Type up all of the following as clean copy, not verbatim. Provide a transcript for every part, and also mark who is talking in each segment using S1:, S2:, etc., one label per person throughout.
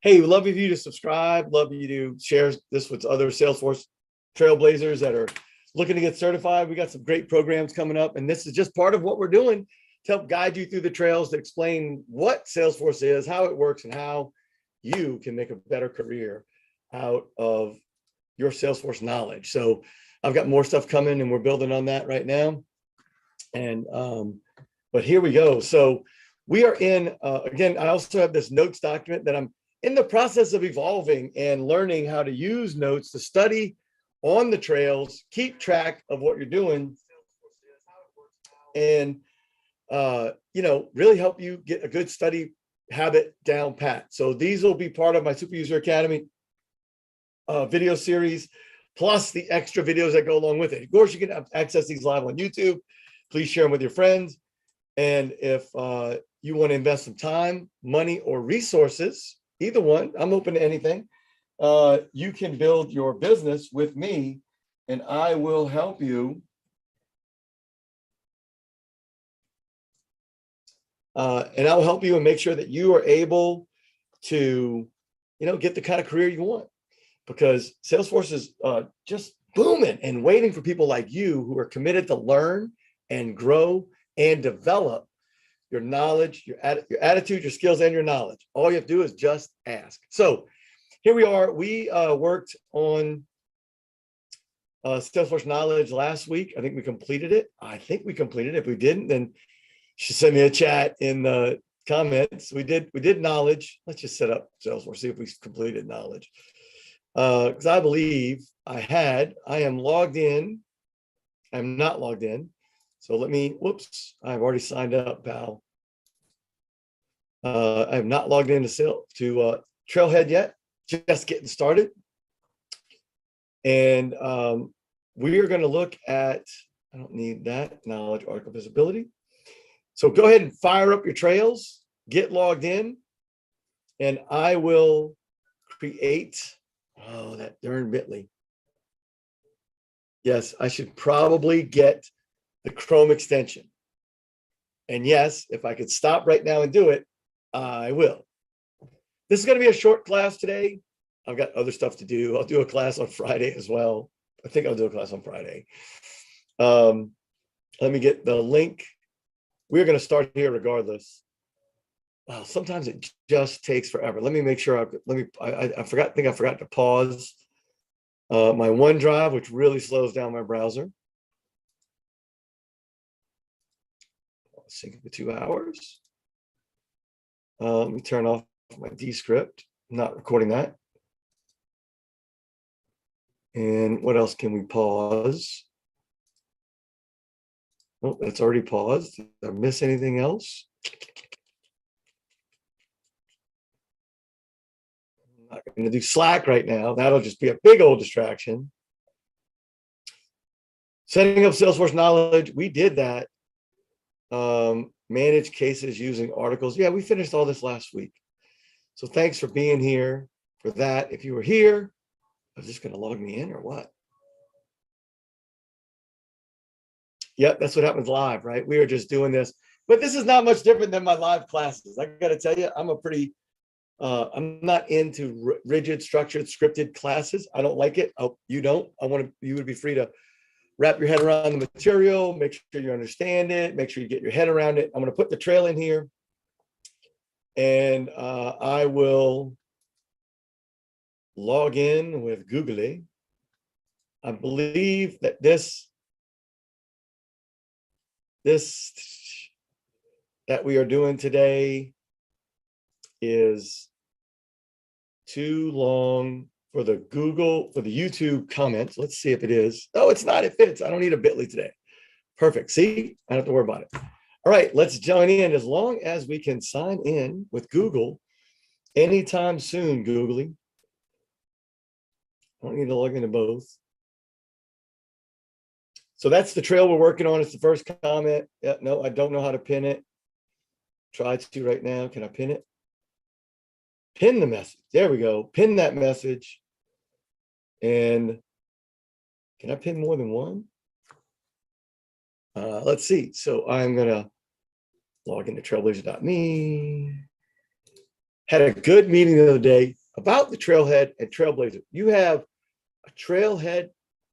S1: Hey, we'd love you to subscribe. Love you to share this with other Salesforce trailblazers that are looking to get certified. We got some great programs coming up, and this is just part of what we're doing to help guide you through the trails, to explain what Salesforce is, how it works, and how you can make a better career out of your Salesforce knowledge. So I've got more stuff coming, and we're building on that right now. And but here we go. So we are in, again, I also have this notes document that I'm in the process of evolving and learning how to use notes to study on the trails, keep track of what you're doing, and really help you get a good study habit down pat. So these will be part of my Super User Academy video series, plus the extra videos that go along with it. Of course, you can access these live on YouTube. Please share them with your friends. And if you want to invest some time, money, or resources, either one, I'm open to anything. You can build your business with me, and I will help you. And I'll help you and make sure that you are able to, get the kind of career you want, because Salesforce is just booming and waiting for people like you who are committed to learn and grow and develop your knowledge, your attitude, your skills, and your knowledge. All you have to do is just ask. So here we are. We worked on Salesforce knowledge last week. I think we completed it. If we didn't, then you should send me a chat in the comments. We did knowledge. Let's just set up Salesforce, see if we completed knowledge. Because I believe I am logged in. I'm not logged in. So whoops, I've already signed up, pal. I have not logged into Trailhead yet, just getting started. And we are going to look at, I don't need that, knowledge, article visibility. So go ahead and fire up your trails, get logged in, and I will create, that darn Bitly. Yes, I should probably get the Chrome extension. And yes, if I could stop right now and do it, I will. This is going to be a short class today. I've got other stuff to do. I'll do a class on Friday as well. I think I'll do a class on Friday. Let me get the link. We're going to start here regardless. Wow, sometimes it just takes forever. Let me make sure. I forgot to pause my OneDrive, which really slows down my browser. Sync for 2 hours. Let me turn off my Descript. I'm not recording that. And what else can we pause? Oh, that's already paused. Did I miss anything else? I'm not going to do Slack right now. That'll just be a big old distraction. Setting up Salesforce knowledge. We did that. Manage cases using articles. Yeah, we finished all this last week. So thanks for being here for that. If you were here, I was just going to log me in or what? Yep, that's what happens live, right? We are just doing this. But this is not much different than my live classes. I got to tell you, I'm not into rigid, structured, scripted classes. I don't like it. Oh, you don't? You would be free to wrap your head around the material, make sure you understand it, make sure you get your head around it. I'm going to put the trail in here, and I will log in with Googly. I believe that this that we are doing today is too long for the YouTube comments. Let's see if it is. Oh, it's not. It fits. I don't need a Bitly today. Perfect. See, I don't have to worry about it. All right, let's join in as long as we can sign in with Google anytime soon, Googly. I don't need to log into both. So that's the trail we're working on. It's the first comment. Yeah, no, I don't know how to pin it. Try to right now. Can I pin it? Pin the message. There we go. Pin that message. And can I pin more than one? Let's see. So I'm going to log into trailblazer.me. Had a good meeting the other day about the Trailhead and Trailblazer. You have a Trailhead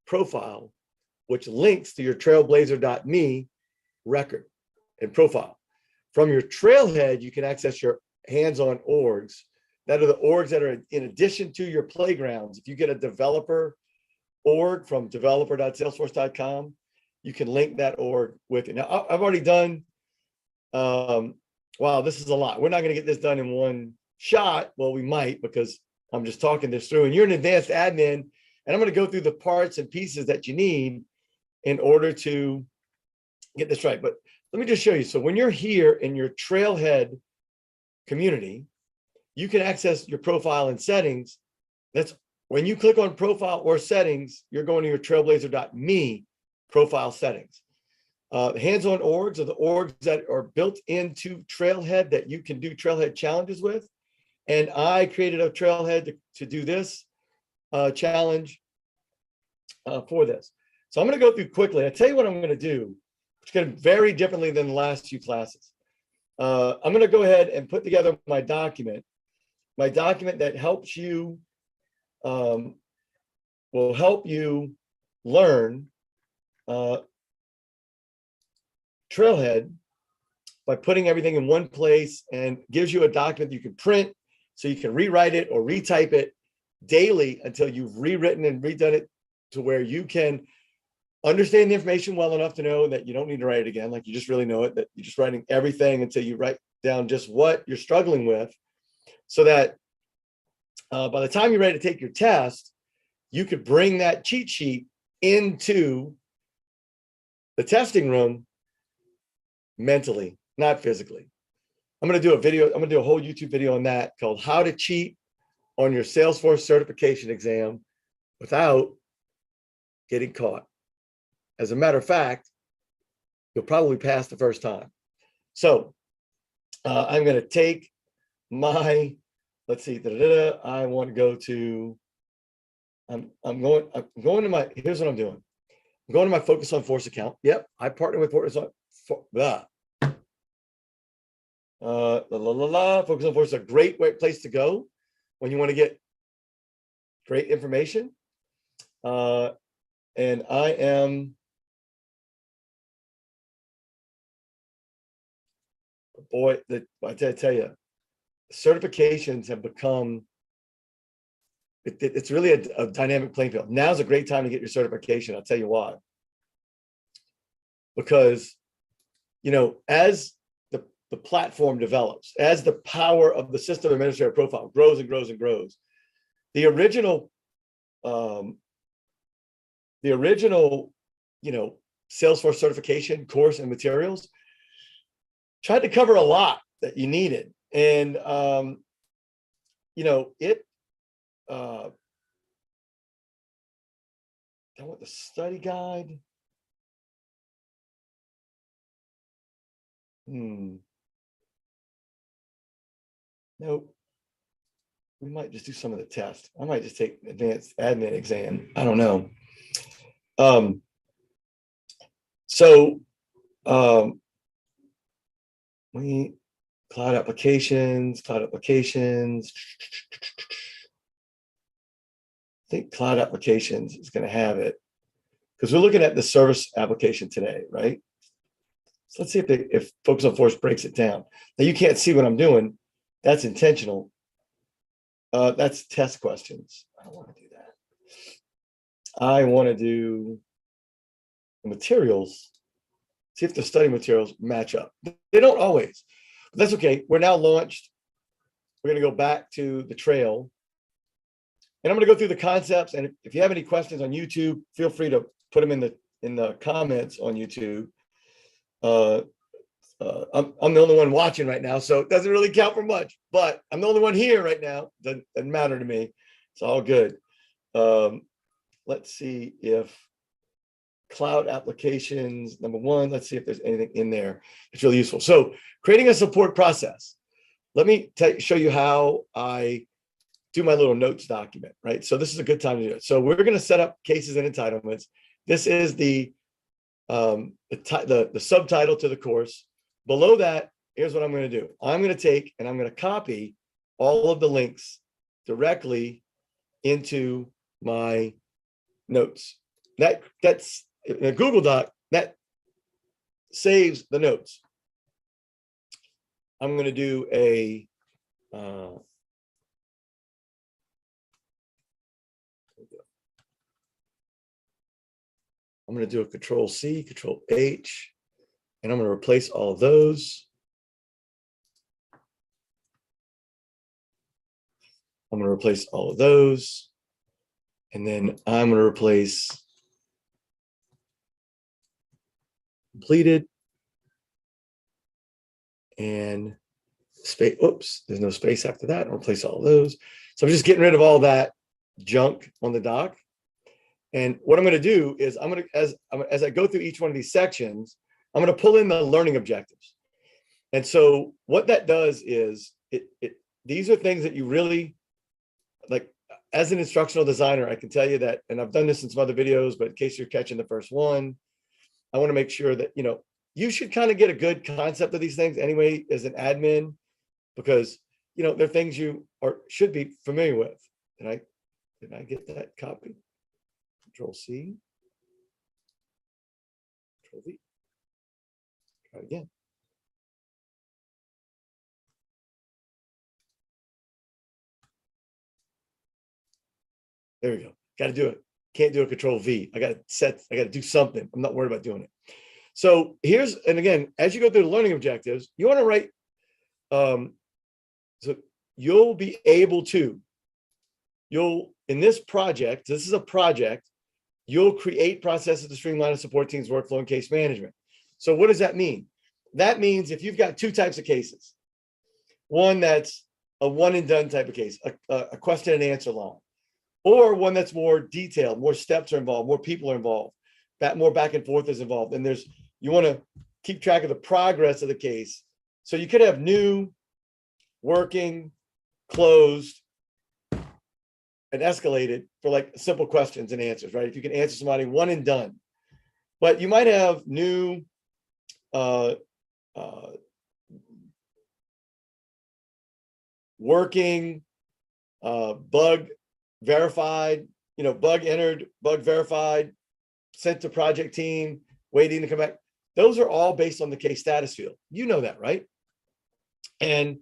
S1: profile, which links to your trailblazer.me record and profile. From your Trailhead, you can access your hands-on orgs. That are the orgs that are in addition to your playgrounds. If you get a developer org from developer.salesforce.com, you can link that org with it. Now, I've already done, wow, this is a lot. We're not going to get this done in one shot. Well, we might, because I'm just talking this through, and you're an advanced admin, and I'm going to go through the parts and pieces that you need in order to get this right. But let me just show you. So when you're here in your Trailhead community, you can access your profile and settings. That's when you click on profile or settings, you're going to your trailblazer.me profile settings. Hands-on orgs are the orgs that are built into Trailhead that you can do Trailhead challenges with. And I created a Trailhead to do this challenge for this. So I'm going to go through quickly. I'll tell you what I'm going to do. It's going to vary differently than the last few classes. I'm going to go ahead and put together my document that helps you, will help you learn Trailhead by putting everything in one place, and gives you a document you can print so you can rewrite it or retype it daily until you've rewritten and redone it to where you can understand the information well enough to know that you don't need to write it again. Like you just really know it, that you're just writing everything until you write down just what you're struggling with, so that by the time you're ready to take your test, you could bring that cheat sheet into the testing room mentally, not physically. I'm going to do a video. I'm going to do a whole YouTube video on that called How to Cheat on Your Salesforce Certification Exam Without Getting Caught. As a matter of fact, you'll probably pass the first time. So I'm going to take my, let's see, I want to go to, I'm going to my, here's what I'm doing. I'm going to my Focus on Force account. Yep, I partner with Focus on Focus on Force is a great place to go when you want to get great information. And I am, boy, I tell you, certifications have become, it's really a dynamic playing field. Now's a great time to get your certification. I'll tell you why. Because, you know, as the platform develops, as the power of the system administrator profile grows and grows and grows, the original, you know, Salesforce certification course and materials tried to cover a lot that you needed. And, you know, I want the study guide. Nope. We might just do some of the tests. I might just take an advanced admin exam. I don't know. We cloud applications. I think cloud applications is going to have it because we're looking at the service application today, right? So let's see if Focus on Force breaks it down. Now you can't see what I'm doing. That's intentional. That's test questions. I don't want to do that. I want to do the materials. See if the study materials match up. They don't always, but that's okay. We're now launched. We're going to go back to the trail. And I'm going to go through the concepts. And if you have any questions on YouTube, feel free to put them in the comments on YouTube. I'm the only one watching right now, so it doesn't really count for much, but I'm the only one here right now. Doesn't matter to me. It's all good. Let's see if cloud applications, number one, let's see if there's anything in there that's really useful. So creating a support process. Let me show you how I do my little notes document, right? So this is a good time to do it. So we're going to set up cases and entitlements. This is the subtitle to the course. Below that, here's what I'm going to do. I'm going to take and I'm going to copy all of the links directly into my notes. That's in a Google Doc, that saves the notes. I'm going to do a I'm going to do a Control C, Control H, and I'm going to replace all of those. I'm going to replace all of those. And then I'm going to replace completed and space. Oops, there's no space after that. I'll replace all of those. So I'm just getting rid of all that junk on the doc. And what I'm going to do is I'm going to, as I go through each one of these sections, I'm going to pull in the learning objectives. And so what that does is these are things that you really like. As an instructional designer, I can tell you that, and I've done this in some other videos, but in case you're catching the first one, I want to make sure that, you should kind of get a good concept of these things anyway as an admin, because, they're things you should be familiar with. Did I get that copy? Control C, Control V. Try it again. There we go. Got to do it. Can't do a Control V. I got to do something. I'm not worried about doing it. So and again, as you go through the learning objectives, you want to write, so you'll be able to, in this project, this is a project, you'll create processes to streamline a support team's workflow and case management. So what does that mean? That means if you've got two types of cases, one that's a one and done type of case, a question and answer line, or one that's more detailed, more steps are involved, more people are involved, more back and forth is involved. And you want to keep track of the progress of the case. So you could have new, working, closed, and escalated for like simple questions and answers, right? If you can answer somebody one and done. But you might have new, working, bug verified, bug entered, bug verified, sent to project team, waiting to come back. Those are all based on the case status field. You know that, right? And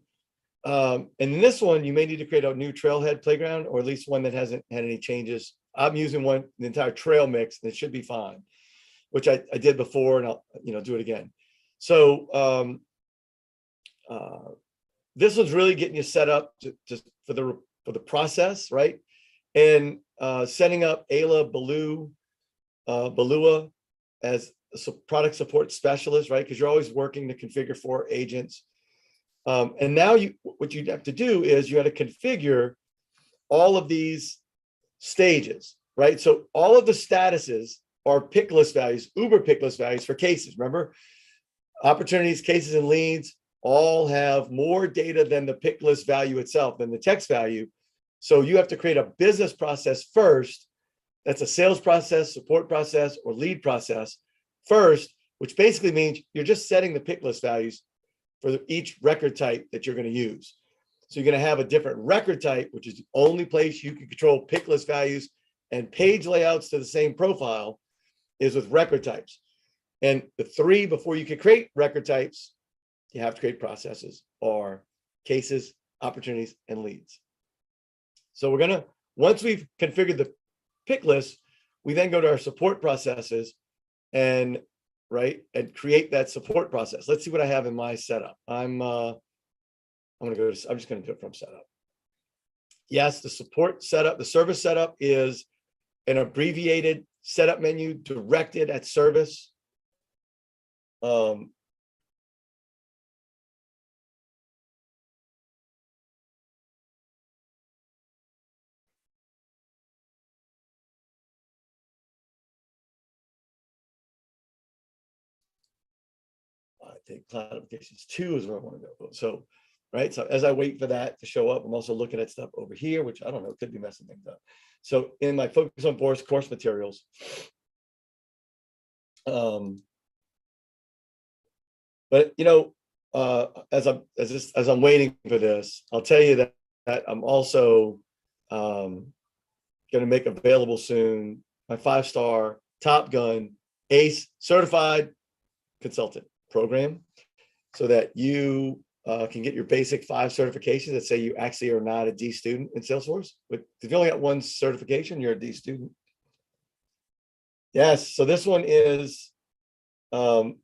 S1: in this one, you may need to create a new trailhead playground, or at least one that hasn't had any changes. I'm using the entire Trailmix, and it should be fine, which I did before, and I'll do it again. So this was really getting you set up for the process, right? And setting up Ayla Balua as a product support specialist, right? Because you're always working to configure for agents. And now what you'd have to do is you have to configure all of these stages, right? So all of the statuses are pick list values, Uber pick list values for cases. Remember, opportunities, cases, and leads all have more data than the pick list value itself, than the text value. So you have to create a business process first. That's a sales process, support process, or lead process first, which basically means you're just setting the pick list values for each record type that you're going to use. So you're going to have a different record type, which is the only place you can control pick list values and page layouts to the same profile is with record types. And the three before you can create record types, you have to create processes, or cases, opportunities, and leads. So we're going to, once we've configured the pick list, we then go to our support processes and create that support process. Let's see what I have in my setup. I'm just going to do it from setup. Yes, the support setup, the service setup is an abbreviated setup menu directed at service. I think cloud applications 2 is where I want to go. So, right. So as I wait for that to show up, I'm also looking at stuff over here, which I don't know, could be messing things up. So in my focus on course materials, but as I'm waiting for this, I'll tell you that I'm also going to make available soon my 5-star Top Gun ACE certified consultant program, so that you can get your basic 5 certifications that say you actually are not a D student in Salesforce. But if you only got 1 certification, you're a D student. Yes, so this one is, the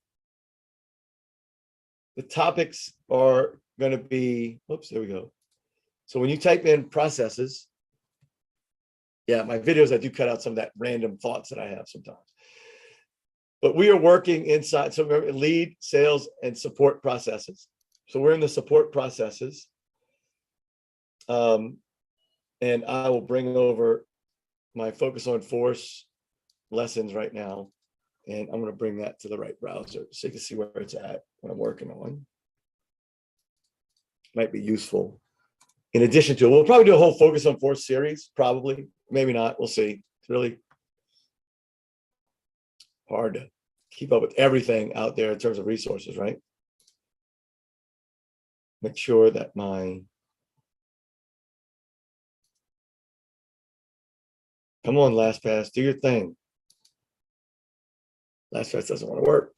S1: topics are going to be, oops, there we go. So when you type in processes, yeah, my videos, I do cut out some of that random thoughts that I have sometimes. But we are working inside, so remember, lead, sales, and support processes. So we're in the support processes. And I will bring over my focus on force lessons right now. And I'm going to bring that to the right browser so you can see where it's at, what I'm working on. Might be useful. In addition to, we'll probably do a whole focus on force series, probably, maybe not, we'll see. It's really hard to keep up with everything out there in terms of resources, right? Make sure that my, come on, LastPass, do your thing. LastPass doesn't want to work.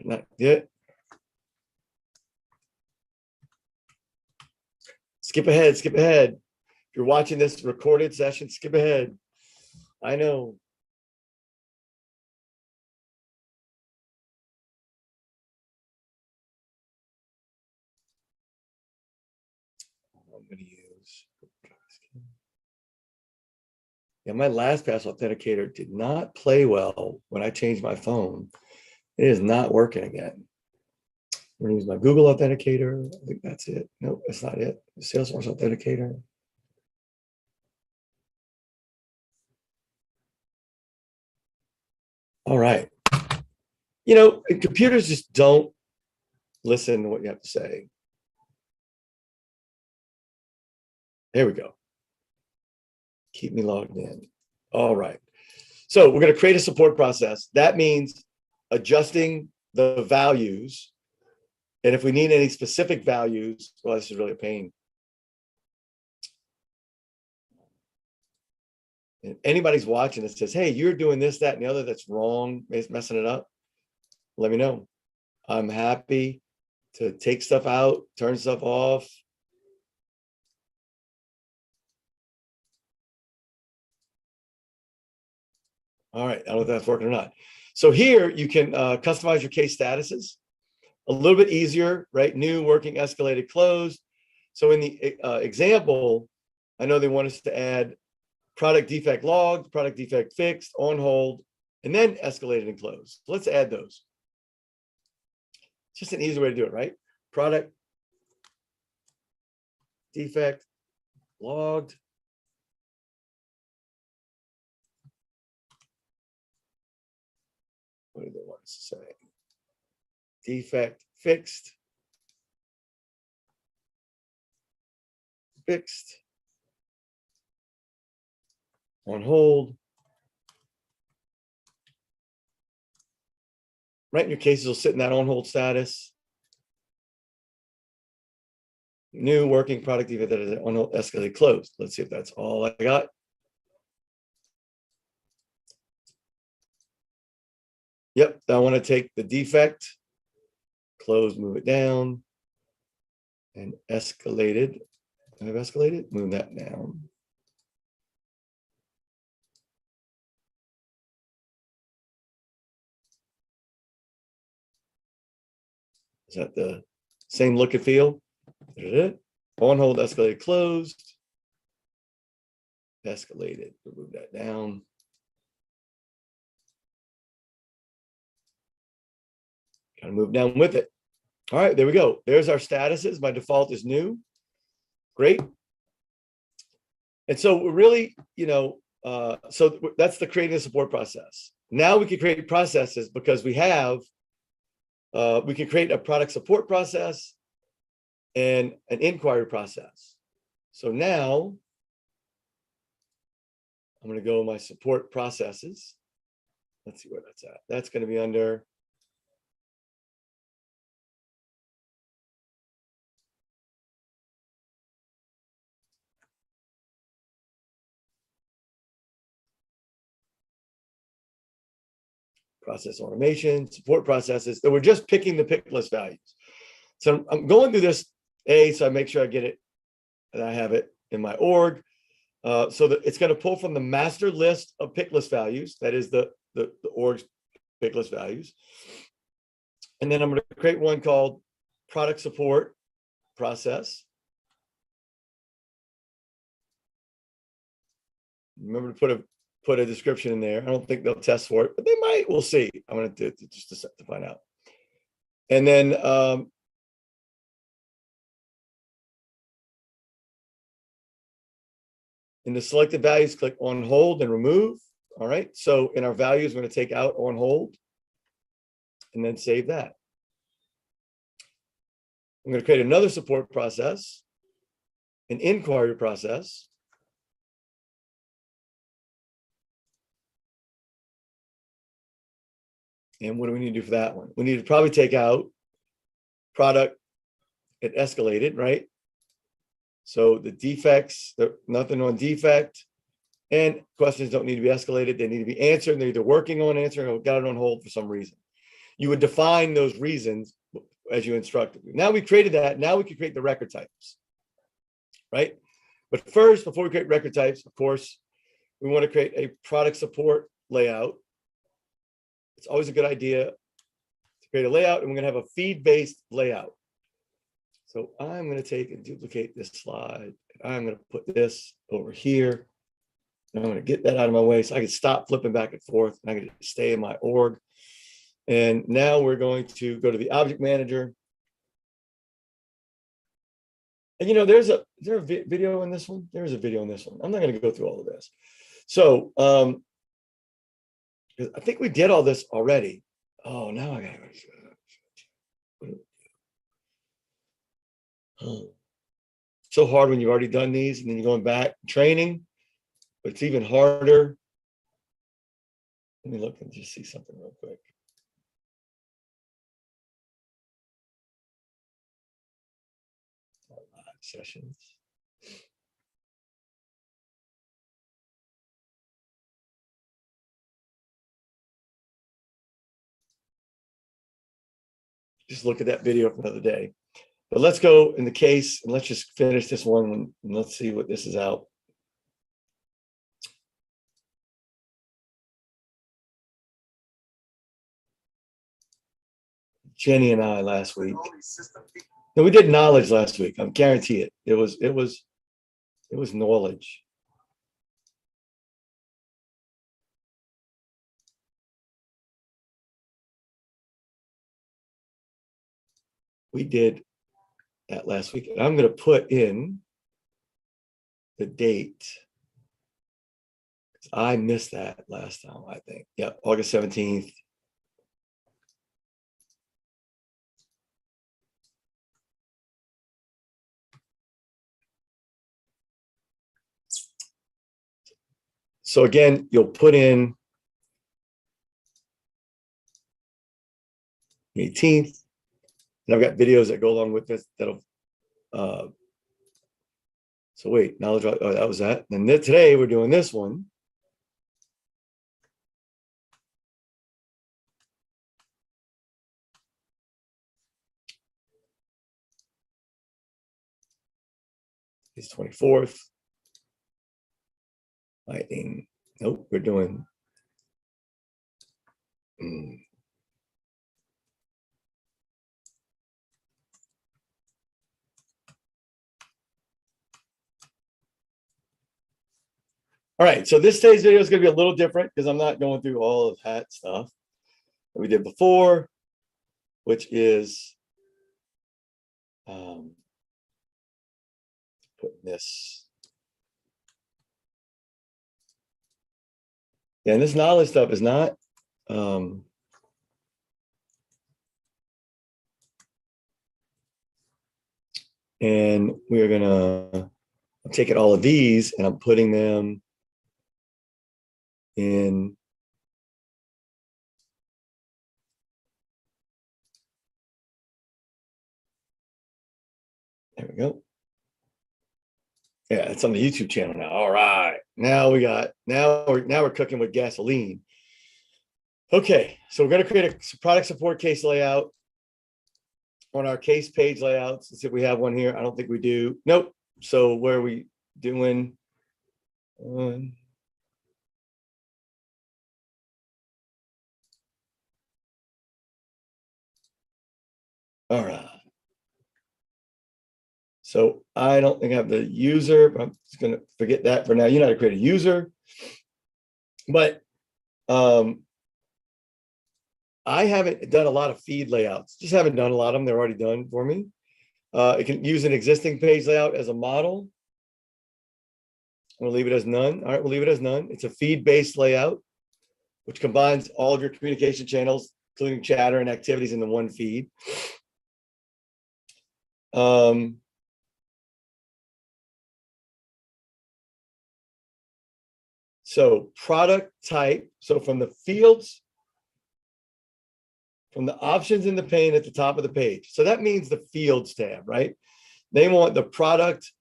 S1: Not yet. Skip ahead, skip ahead. If you're watching this recorded session, skip ahead. I know. I'm going to use. Yeah, my LastPass authenticator did not play well when I changed my phone. It is not working again. I'm going to use my Google authenticator. I think that's it. Nope, that's not it. The Salesforce authenticator. All right. You know, computers just don't listen to what you have to say. There we go. Keep me logged in. All right. So we're going to create a support process. That means adjusting the values. And if we need any specific values, well, this is really a pain. And anybody's watching that says, hey, you're doing this, that, and the other that's wrong, messing it up, let me know. I'm happy to take stuff out, turn stuff off. All right, I don't know if that's working or not. So here you can customize your case statuses. A little bit easier, right? New, working, escalated, closed. So in the example, I know they want us to add product defect logged, product defect fixed, on hold, and then escalated and closed. Let's add those. It's just an easy way to do it, right? Product defect logged. What do they want us to say? Defect fixed. Fixed. On hold. Right, your cases will sit in that on hold status. New, working, product defect that is on hold, escalated, closed. Let's see if that's all I got. Yep, I want to take the defect, close, move it down, and escalated. I've escalated, move that down. Is that the same look and feel? On hold, escalated, closed. Escalated, move that down. Kind of move down with it. All right, there we go. There's our statuses. My default is new. Great. And so we're really, you know, so that's the creating a support process. Now we can create processes because we have, we can create a product support process and an inquiry process. So now I'm going to go to my support processes. let's see where that's at. That's going to be under process automation, support processes. So we're just picking the pick list values. So I'm going through this so I make sure I get it and I have it in my org. So that it's going to pull from the master list of pick list values. That is the org's pick list values. And then I'm going to create one called product support process. Remember to put a description in there. I don't think they'll test for it, but they might. We'll see. I'm going to just to find out. And then in the selected values, click on hold and remove. All right. So in our values, we're going to take out on hold and then save that. I'm going to create another support process, an inquiry process. And what do we need to do for that one? We need to probably take out product, it escalated, right? So the defects, nothing on defect, and questions don't need to be escalated. They need to be answered. They're either working on answering or got it on hold for some reason. You would define those reasons as you instructed. Now we created that. Now we can create the record types, right? But first, before we create record types, of course, we want to create a product support layout. It's always a good idea to create a layout, and we're going to have a feed-based layout. So I'm going to take and duplicate this slide. I'm going to put this over here. And I'm going to get that out of my way so I can stop flipping back and forth. And I can stay in my org. And now we're going to go to the object manager. And you know, is there a video in this one? There's a video in this one. I'm not going to go through all of this. So I think we did all this already. Oh, now I got to go. So hard when you've already done these and then you're going back training, but it's even harder. Let me look and just see something real quick. Live sessions. Just look at that video for another day. But let's go in the case and let's just finish this one and let's see what this is out. Jenny and I last week. No, we did knowledge last week. I guarantee it. It was knowledge. We did that last week. I'm going to put in the date. I missed that last time, I think. Yeah, August 17th. So again, you'll put in 18th. And I've got videos that go along with this that'll so wait, knowledge, oh, that was that. And then today we're doing this one. It's 24th. Lightning. Nope, we're doing All right, so this today's video is going to be a little different because I'm not going through all of that stuff that we did before, which is putting this. Yeah, and this knowledge stuff is not and we are gonna take it all of these and I'm putting them in we go. Yeah, it's on the YouTube channel now. All right. Now we're cooking with gasoline. Okay, so we're going to create a product support case layout on our case page layouts. Let's see if we have one here. I don't think we do. Nope. So where are we doing? All right. So I don't think I have the user, but I'm just going to forget that for now. You know how to create a user. But I haven't done a lot of feed layouts. Just haven't done a lot of them. They're already done for me. It can use an existing page layout as a model. We'll leave it as none. All right, we'll leave it as none. It's a feed-based layout, which combines all of your communication channels, including chatter and activities into one feed. So product type. So from the fields, from the options in the pane at the top of the page. So that means the fields tab, right? They want the product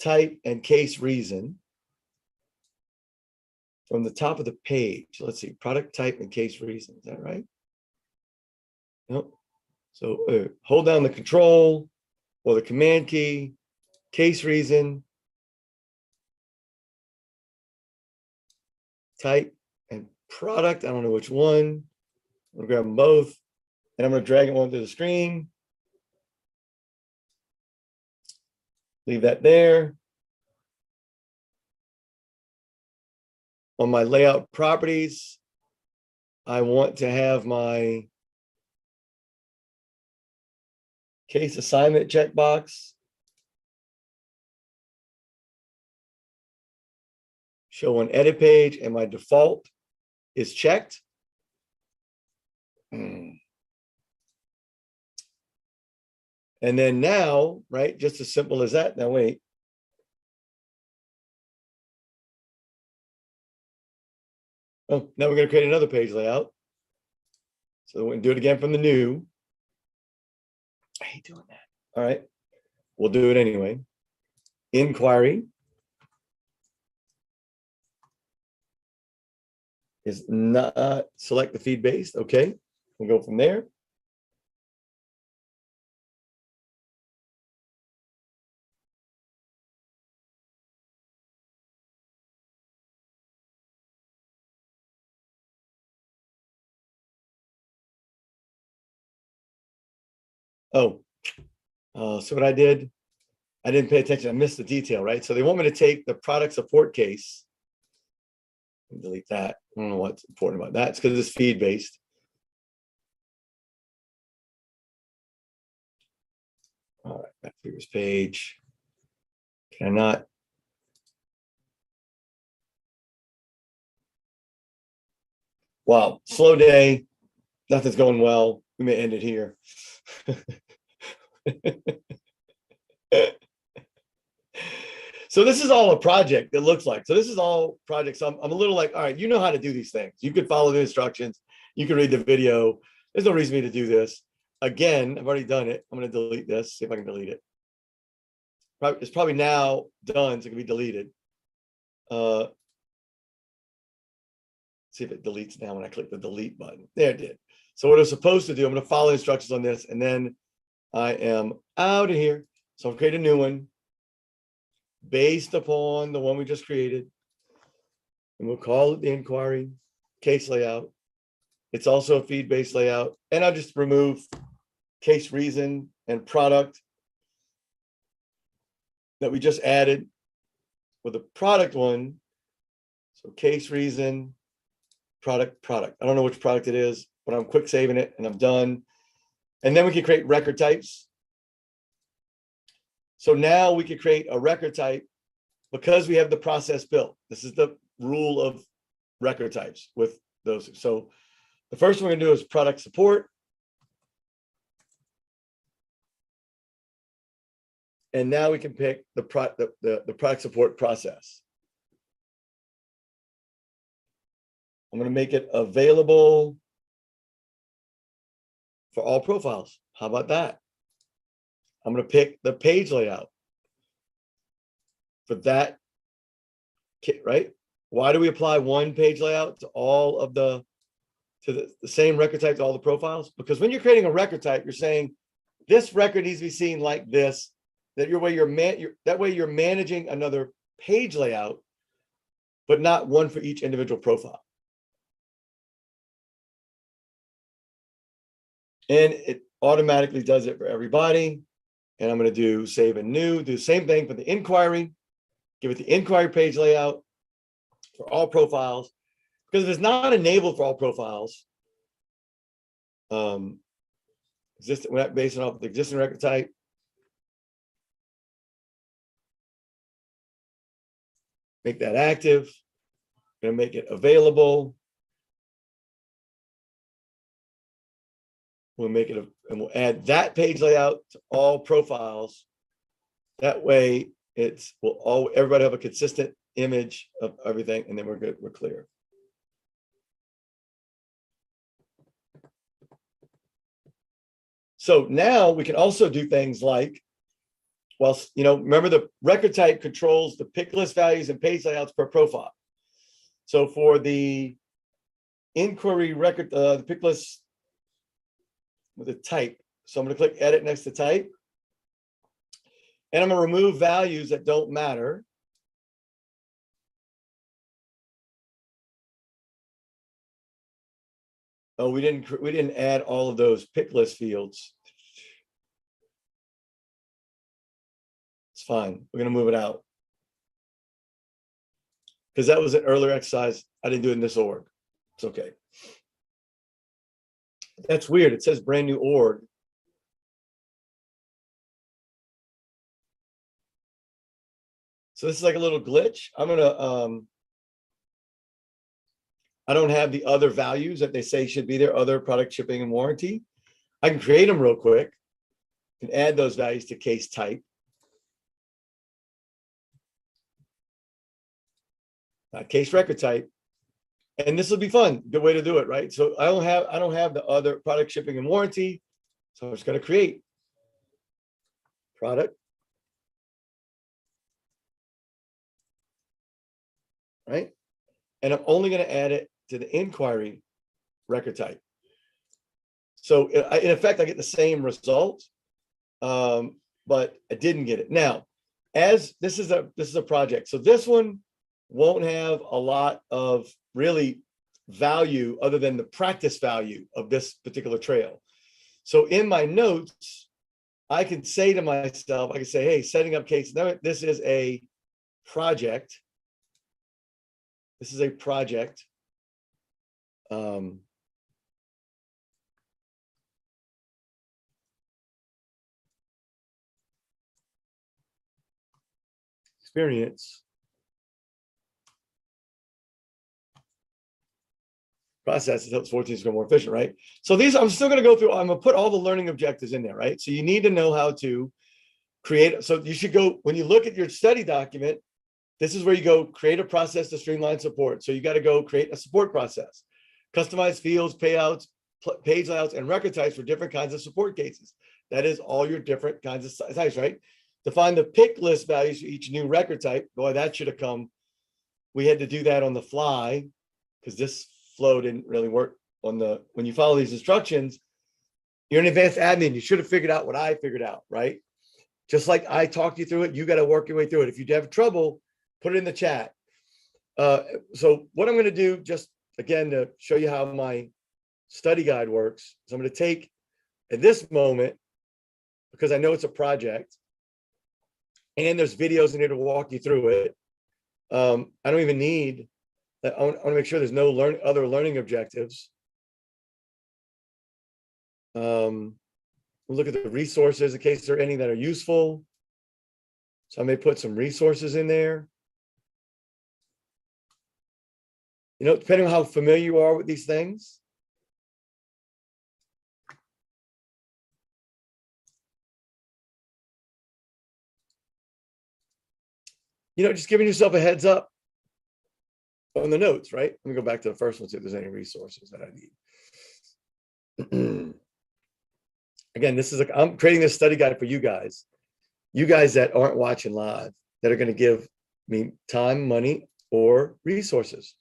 S1: type and case reason from the top of the page. Let's see, product type and case reason. Is that right? Nope. So hold down the control or the command key, case reason, type, and product. I don't know which one. I'm gonna grab them both, and I'm gonna drag it onto the screen. Leave that there. On my layout properties, I want to have my case assignment checkbox show on edit page, and my default is checked. And then now, right, just as simple as that. Now wait. Oh, now we're going to create another page layout. So we're going to do it again from the new. I hate doing that. All right, we'll do it anyway. Inquiry is not select the feed based. Okay, we'll go from there. Oh, so what I didn't pay attention. I missed the detail, right? So they want me to take the product support case. Delete that. I don't know what's important about that. It's because it's feed based. All right, back to previous page. Can I not? Wow, slow day. Nothing's going well. We may end it here. So this is all a project, it looks like. So this is all projects. I'm a little like, all right, you know how to do these things. You could follow the instructions. You can read the video. There's no reason for me to do this. Again, I've already done it. I'm going to delete this, see if I can delete it. It's probably now done, so it can be deleted. See if it deletes now when I click the delete button. There it did. So what I'm supposed to do, I'm going to follow instructions on this, and then I am out of here. So I'll create a new one based upon the one we just created. And we'll call it the inquiry case layout. It's also a feed-based layout. And I'll just remove case reason and product that we just added with the product one. So case reason, product. I don't know which product it is, but I'm quick saving it and I'm done. And then we can create record types. So now we can create a record type because we have the process built. This is the rule of record types with those. So the first one we're gonna do is product support. And now we can pick the product support process. I'm going to make it available for all profiles. How about that? I'm going to pick the page layout for that kit, right? Why do we apply one page layout to all of the same record type to all the profiles? Because when you're creating a record type, you're saying this record needs to be seen like this, that that way you're managing another page layout, but not one for each individual profile. And it automatically does it for everybody. And I'm going to do save and new, do the same thing for the inquiry, give it the inquiry page layout for all profiles. Because if it's not enabled for all profiles, we're not basing off the existing record type. Make that active. Going to make it available. We'll make it, and we'll add that page layout to all profiles. That way, everybody have a consistent image of everything, and then we're good. We're clear. So now we can also do things like, well, remember the record type controls the pick list values and page layouts per profile. So for the inquiry record, the pick list with a type. So I'm going to click edit next to type. And I'm going to remove values that don't matter. Oh, we didn't add all of those pick list fields. It's fine. We're going to move it out. Because that was an earlier exercise. I didn't do it in this org. It's okay. That's weird. It says brand new org. So this is like a little glitch. I'm going to, I don't have the other values that they say should be there, other product shipping and warranty. I can create them real quick and add those values to case type. Case record type. And this will be fun. Good way to do it, right? So I don't have the other product shipping and warranty. So I'm just going to create product. Right? And I'm only going to add it to the inquiry record type. So in effect, I get the same result, but I didn't get it. Now, as this is a project. So this one won't have a lot of really value other than the practice value of this particular trail. So in my notes, I can say to myself, I can say, hey, setting up case, this is a project. This is a project. Experience. Process helps 14 become more efficient, right? So these, I'm still going to go through, I'm going to put all the learning objectives in there, right? So you need to know how to create. So you should go, when you look at your study document, this is where you go create a process to streamline support. So you got to go create a support process, customize fields, payouts, page layouts, and record types for different kinds of support cases. That is all your different kinds of types, right? Define the pick list values for each new record type. Boy, that should have come. We had to do that on the fly because this flow didn't really work on when you follow these instructions. You're an advanced admin. You should have figured out what I figured out, right? Just like I talked you through it, you got to work your way through it. If you have trouble, put it in the chat. So what I'm going to do, just again, to show you how my study guide works. So I'm going to take at this moment, because I know it's a project and there's videos in here to walk you through it. I don't even need, I want to make sure there's no other learning objectives. We'll look at the resources in case there are any that are useful. So I may put some resources in there. You know, depending on how familiar you are with these things. You know, just giving yourself a heads up on the notes, right? Let me go back to the first one, see if there's any resources that I need. again, I'm creating this study guide for you guys that aren't watching live, that are going to give me time, money, or resources.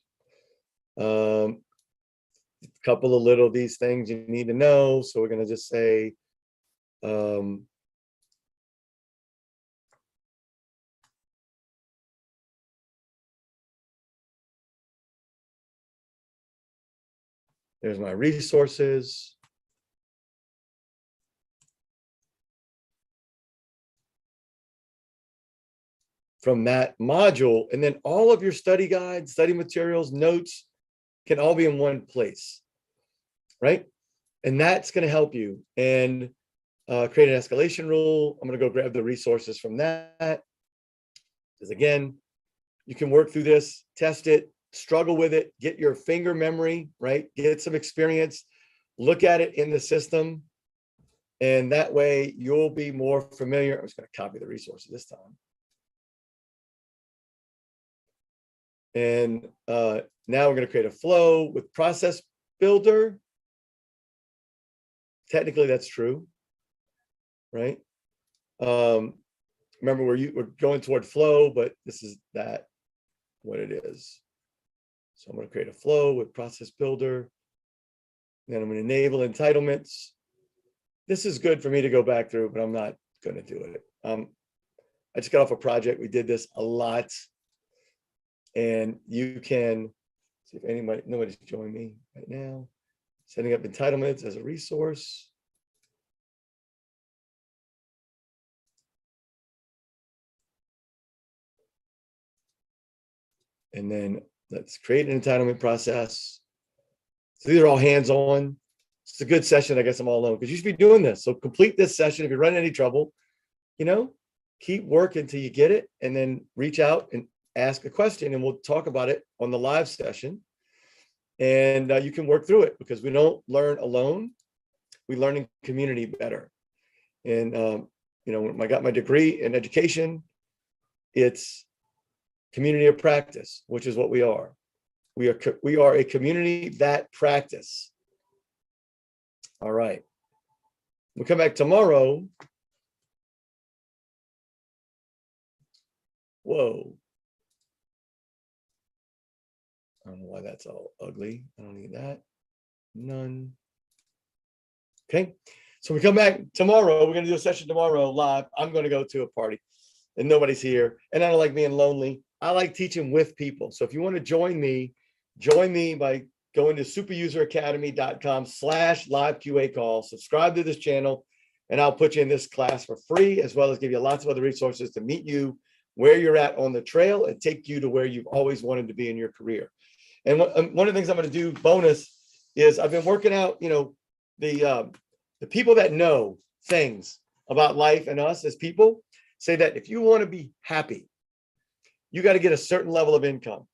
S1: A couple of little these things you need to know. So we're going to just say, there's my resources. From that module, and then all of your study guides, study materials, notes can all be in one place, right? And that's going to help you. And create an escalation rule. I'm going to go grab the resources from that. Because again, you can work through this, test it, struggle with it, get your finger memory, right? Get some experience, look at it in the system. And that way you'll be more familiar. I'm just going to copy the resources this time. And now we're going to create a flow with process builder. Technically, that's true, right? Remember, we're going toward flow, but this is what it is. So I'm going to create a flow with process builder. Then I'm going to enable entitlements. This is good for me to go back through, but I'm not going to do it. I just got off a project. We did this a lot. And you can see if nobody's joined me right now. Setting up entitlements as a resource. And then let's create an entitlement process. So these are all hands-on. It's a good session. I guess I'm all alone because you should be doing this. So complete this session. If you're running any trouble, keep working until you get it, and then reach out and ask a question, and we'll talk about it on the live session. And you can work through it, because we don't learn alone. We learn in community better. And, when I got my degree in education, it's community of practice, which is what we are. We are a community that practice. All right. We'll come back tomorrow. Whoa. I don't know why that's all ugly. I don't need that. None. Okay. So we come back tomorrow. We're going to do a session tomorrow live. I'm going to go to a party and nobody's here. And I don't like being lonely. I like teaching with people. So if you want to join me by going to superuseracademy.com/live QA call. Subscribe to this channel, and I'll put you in this class for free, as well as give you lots of other resources to meet you where you're at on the trail and take you to where you've always wanted to be in your career. And one of the things I'm going to do bonus is I've been working out, the people that know things about life and us as people say that if you want to be happy, you got to get a certain level of income.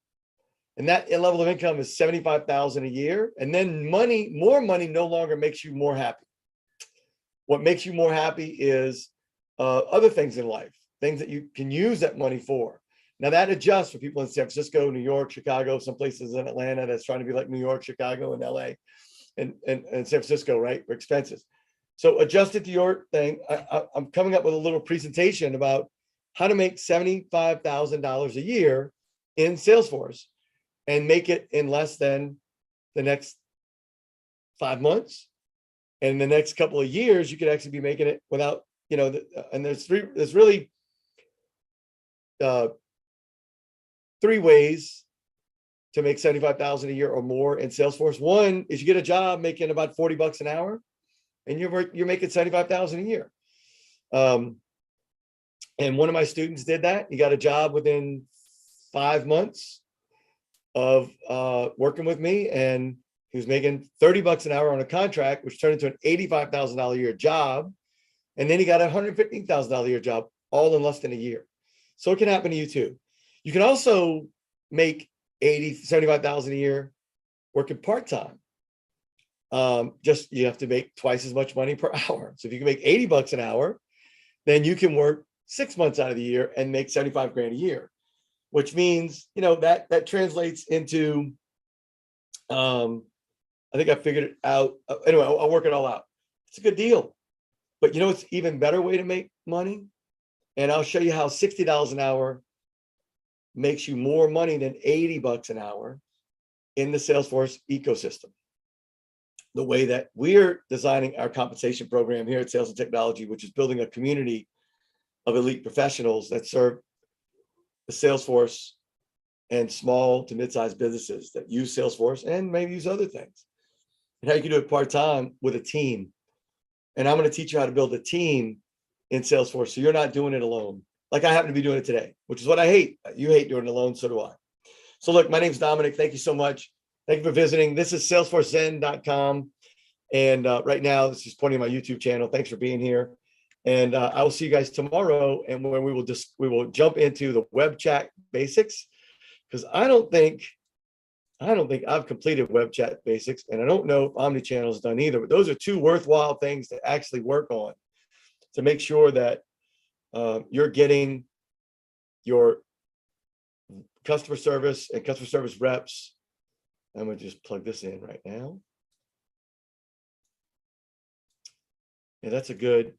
S1: And that level of income is $75,000 a year. And then more money no longer makes you more happy. What makes you more happy is other things in life, things that you can use that money for. Now that adjusts for people in San Francisco, New York, Chicago, some places in Atlanta that's trying to be like New York, Chicago, and LA, and San Francisco, right, for expenses. So adjust it to your thing. I'm coming up with a little presentation about how to make $75,000 a year in Salesforce and make it in less than the next 5 months. And in the next couple of years, you could actually be making it without, and there's really three ways to make $75,000 a year or more in Salesforce. One is you get a job making about $40 an hour, and you're making $75,000 a year. And one of my students did that. He got a job within 5 months of working with me, and he was making $30 an hour on a contract, which turned into an $85,000 a year job. And then he got a $115,000 a year job, all in less than a year. So it can happen to you too. You can also make $75,000 a year working part-time. Just you have to make twice as much money per hour. So if you can make $80 an hour, then you can work 6 months out of the year and make 75 grand a year, which means, that translates into, I think I figured it out. Anyway, I'll work it all out. It's a good deal. But you know, it's even better way to make money. And I'll show you how $60 an hour makes you more money than $80 an hour in the Salesforce ecosystem. The way that we're designing our compensation program here at Sales and Technology, which is building a community of elite professionals that serve the Salesforce and small to mid-sized businesses that use Salesforce and maybe use other things. And how you can do it part-time with a team. And I'm going to teach you how to build a team in Salesforce so you're not doing it alone. Like I happen to be doing it today, which is what I hate. You hate doing it alone, so do I. So look, my name's Dominic. Thank you so much. Thank you for visiting. This is salesforcezen.com. And right now, this is pointing my YouTube channel. Thanks for being here. And I will see you guys tomorrow. And when we will jump into the web chat basics, because I don't think I've completed web chat basics, and I don't know if omnichannel is done either. But those are two worthwhile things to actually work on to make sure that you're getting your customer service and customer service reps. I'm going to just plug this in right now. Yeah, that's a good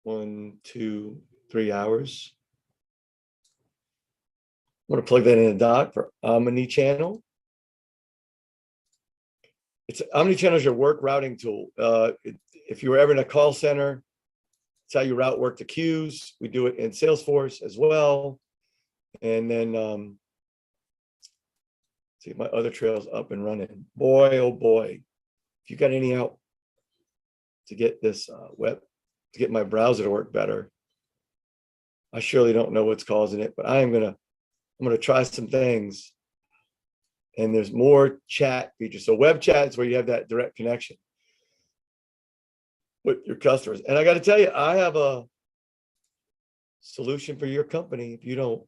S1: 1, 2, 3 hours. I'm going to plug that in a doc for omnichannel. It's omnichannel is your work routing tool. If you were ever in a call center, it's how you route work to queues. We do it in Salesforce as well. And then see, my other trail's up and running. Boy, oh boy. If you got any help to get this to get my browser to work better, I surely don't know what's causing it, but I'm gonna try some things. And there's more chat features. So web chat is where you have that direct connection with your customers. And I got to tell you, I have a solution for your company if you don't.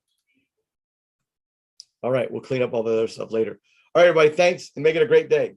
S1: All right, we'll clean up all the other stuff later. All right, everybody, thanks, and make it a great day.